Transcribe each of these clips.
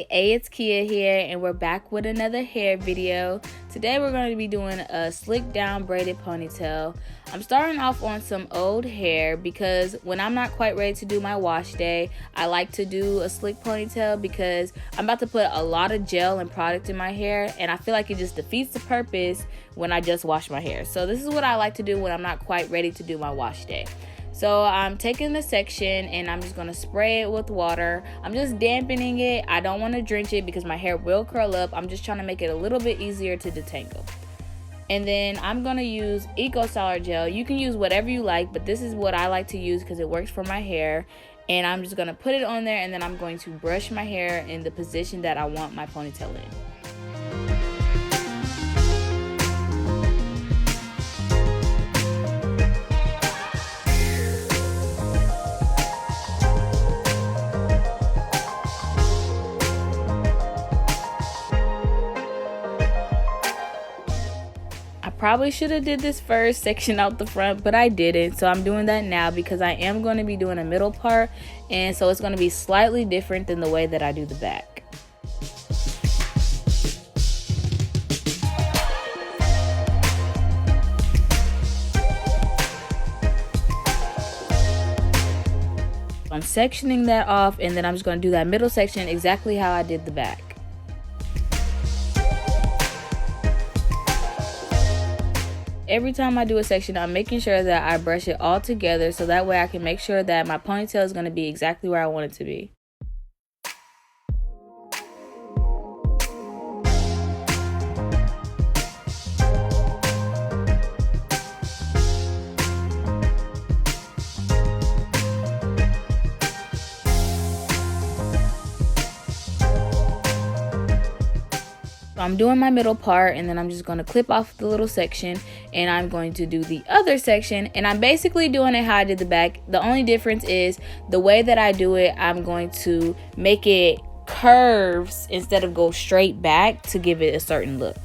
Hey, it's Kia here, and we're back with another hair video. Today we're going to be doing a slick down braided ponytail. I'm starting off on some old hair because when I'm not quite ready to do my wash day, I like to do a slick ponytail because I'm about to put a lot of gel and product in my hair, and I feel like it just defeats the purpose when I just wash my hair. So this is what I like to do when I'm not quite ready to do my wash day. So I'm taking the section and I'm just going to spray it with water. I'm just dampening it. I don't want to drench it because my hair will curl up. I'm just trying to make it a little bit easier to detangle. And then I'm going to use Eco Styler gel. You can use whatever you like, but this is what I like to use because it works for my hair. And I'm just going to put it on there, and then I'm going to brush my hair in the position that I want my ponytail in. Probably should have did this first section out the front, but I didn't, so I'm doing that now because I am going to be doing a middle part, and so it's going to be slightly different than the way that I do the back. I'm sectioning that off, and then I'm just going to do that middle section exactly how I did the back. Every time I do a section, I'm making sure that I brush it all together so that way I can make sure that my ponytail is going to be exactly where I want it to be. I'm doing my middle part, and then I'm just going to clip off the little section, and I'm going to do the other section, and I'm basically doing it how I did the back. The only difference is the way that I do it, I'm going to make it curves instead of go straight back to give it a certain look.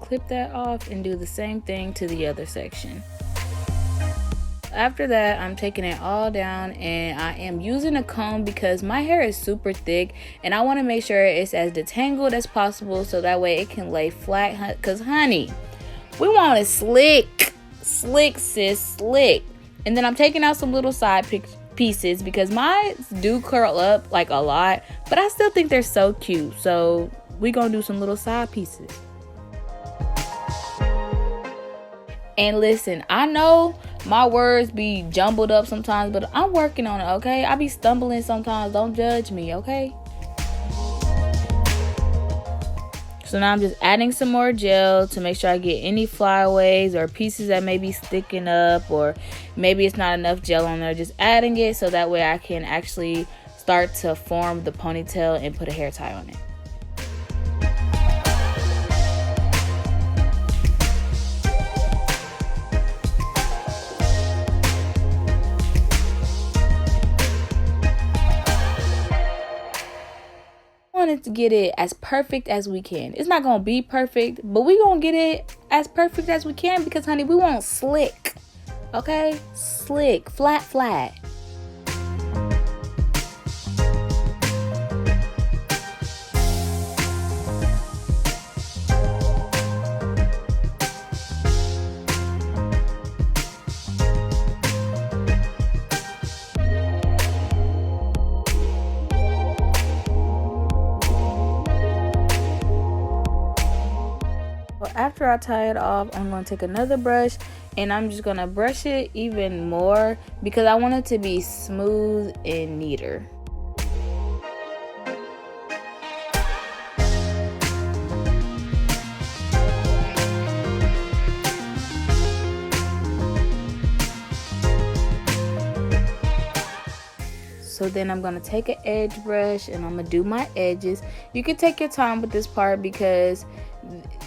Clip that off and do the same thing to the other section. After that, I'm taking it all down, and I am using a comb because my hair is super thick and I want to make sure it's as detangled as possible so that way it can lay flat, because honey, we want it slick, sis, slick. And then I'm taking out some little side pieces because mine do curl up like a lot, but I still think they're so cute, so we gonna do some little side pieces. And listen, I know my words be jumbled up sometimes, but I'm working on it, okay? I be stumbling sometimes. Don't judge me, okay? So now I'm just adding some more gel to make sure I get any flyaways or pieces that may be sticking up, or maybe it's not enough gel on there. Just adding it so that way I can actually start to form the ponytail and put a hair tie on it. Wanted to get it as perfect as we can. It's not gonna be perfect, but we gonna get it as perfect as we can because, honey, we want slick. Okay, slick, flat. After I tie it off, I'm going to take another brush and I'm just going to brush it even more because I want it to be smooth and neater. So then I'm going to take an edge brush and I'm going to do my edges. You can take your time with this part because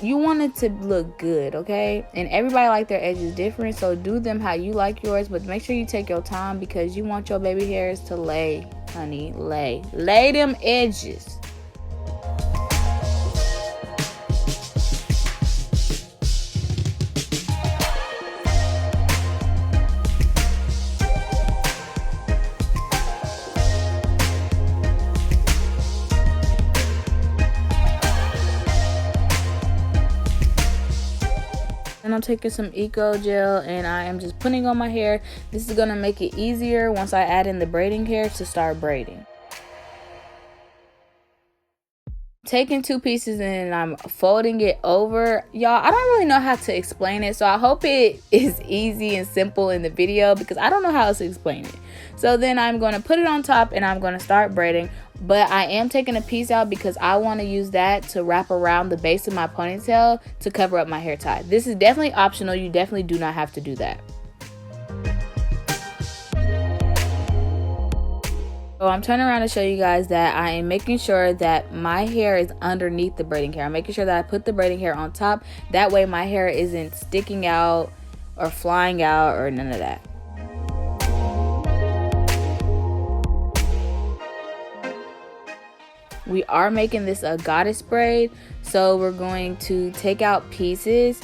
you want it to look good, okay? And everybody like their edges different, so do them how you like yours, but make sure you take your time because you want your baby hairs to lay, honey, lay them edges. And I'm taking some eco gel and I am just putting on my hair. This is gonna make it easier once I add in the braiding hair to start braiding. Taking two pieces and I'm folding it over. Y'all, I don't really know how to explain it, so I hope it is easy and simple in the video because I don't know how else to explain it. So then I'm going to put it on top and I'm going to start braiding, but I am taking a piece out because I want to use that to wrap around the base of my ponytail to cover up my hair tie. This is definitely optional. You definitely do not have to do that. So I'm turning around to show you guys that I am making sure that my hair is underneath the braiding hair. I'm making sure that I put the braiding hair on top. That way my hair isn't sticking out or flying out or none of that. We are making this a goddess braid, so we're going to take out pieces.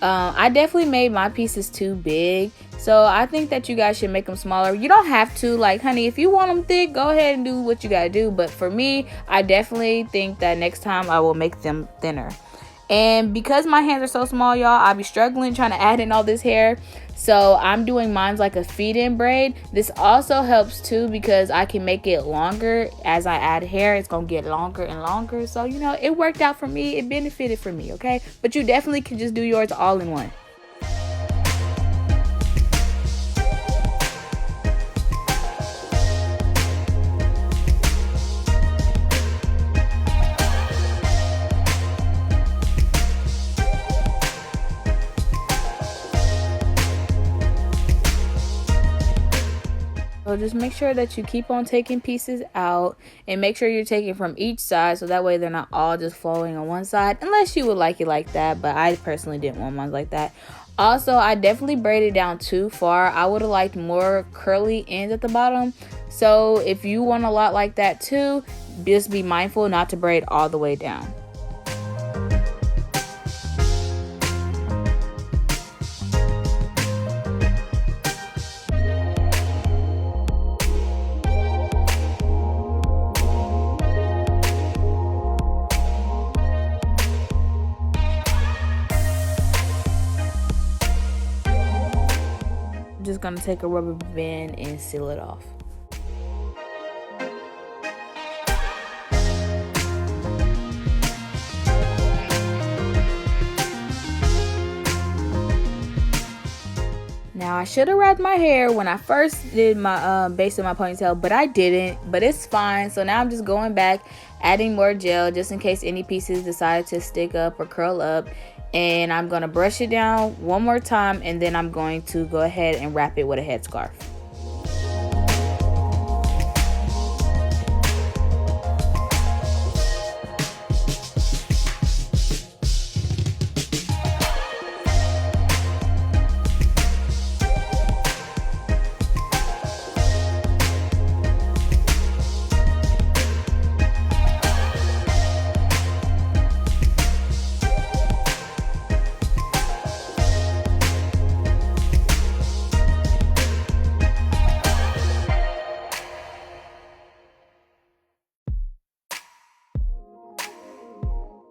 I definitely made my pieces too big, so I think that you guys should make them smaller. You don't have to, like, honey, if you want them thick, go ahead and do what you gotta do, but for me, I definitely think that next time I will make them thinner. And because my hands are so small, y'all, I'll be struggling trying to add in all this hair. So I'm doing mine like a feed-in braid. This also helps too because I can make it longer. As I add hair, it's gonna get longer and longer. So, you know, it worked out for me. It benefited for me, okay? But you definitely can just do yours all in one. So just make sure that you keep on taking pieces out and make sure you're taking from each side so that way they're not all just flowing on one side, unless you would like it like that, but I personally didn't want mine like that. Also, I definitely braided down too far. I would have liked more curly ends at the bottom. So if you want a lot like that too, just be mindful not to braid all the way down. Just gonna take a rubber band and seal it off. Now I should have wrapped my hair when I first did my base of my ponytail, but I didn't, but it's fine. So now I'm just going back adding more gel just in case any pieces decide to stick up or curl up. And I'm going to brush it down one more time, and then I'm going to go ahead and wrap it with a headscarf.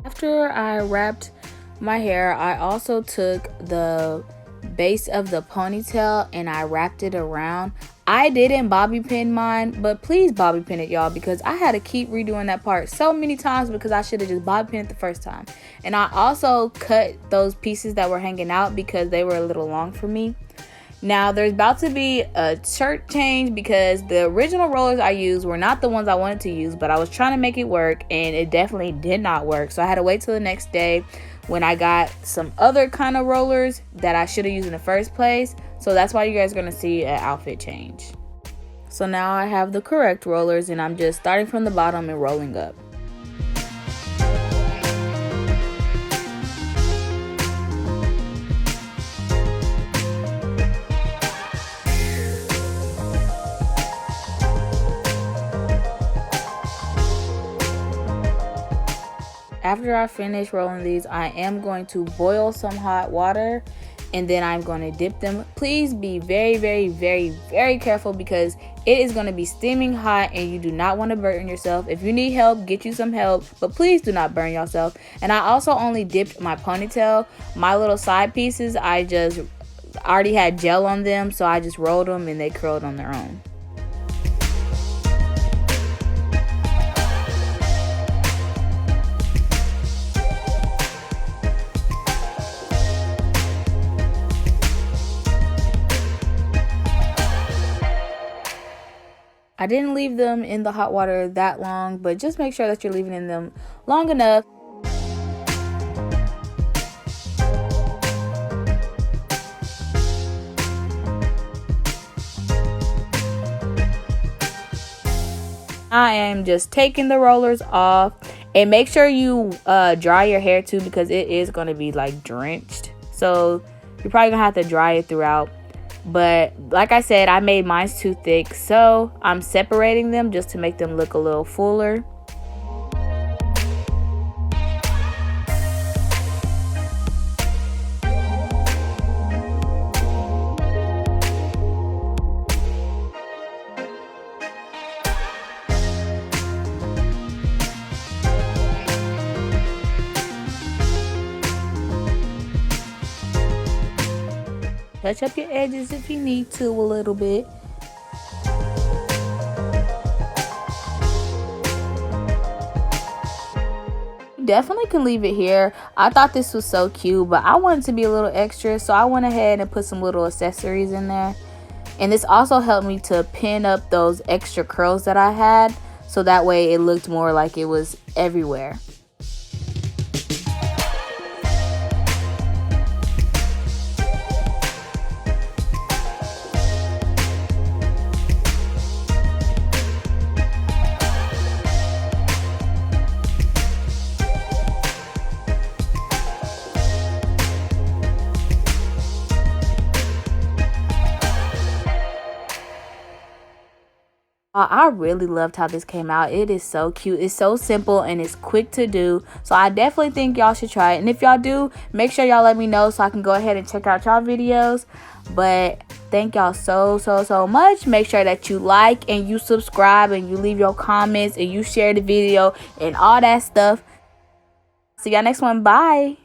After I wrapped my hair, I also took the base of the ponytail and I wrapped it around. I didn't bobby pin mine, but please bobby pin it, y'all, because I had to keep redoing that part so many times because I should have just bobby pinned it the first time. And I also cut those pieces that were hanging out because they were a little long for me. Now there's about to be a shirt change because the original rollers I used were not the ones I wanted to use, but I was trying to make it work and it definitely did not work. So I had to wait till the next day when I got some other kind of rollers that I should have used in the first place. So that's why you guys are going to see an outfit change. So now I have the correct rollers and I'm just starting from the bottom and rolling up. After I finish rolling these, I am going to boil some hot water and then I'm going to dip them. Please be very, very, very, very careful because it is going to be steaming hot and you do not want to burn yourself. If you need help, get you some help, but please do not burn yourself. And I also only dipped my ponytail. My little side pieces, I just already had gel on them, so I just rolled them and they curled on their own. I didn't leave them in the hot water that long, but just make sure that you're leaving in them long enough. I am just taking the rollers off, and make sure you dry your hair too because it is going to be like drenched. So you're probably gonna have to dry it throughout. But like I said, I made mine too thick, so I'm separating them just to make them look a little fuller. Touch up your edges if you need to a little bit. You definitely can leave it here. I thought this was so cute, but I wanted to be a little extra, so I went ahead and put some little accessories in there. And this also helped me to pin up those extra curls that I had, so that way it looked more like it was everywhere. I really loved how this came out. It is so cute. It's so simple and it's quick to do. So I definitely think y'all should try it. And if y'all do, make sure y'all let me know so I can go ahead and check out y'all videos. But thank y'all so much. Make sure that you like and you subscribe and you leave your comments and you share the video and all that stuff. See y'all next one. Bye.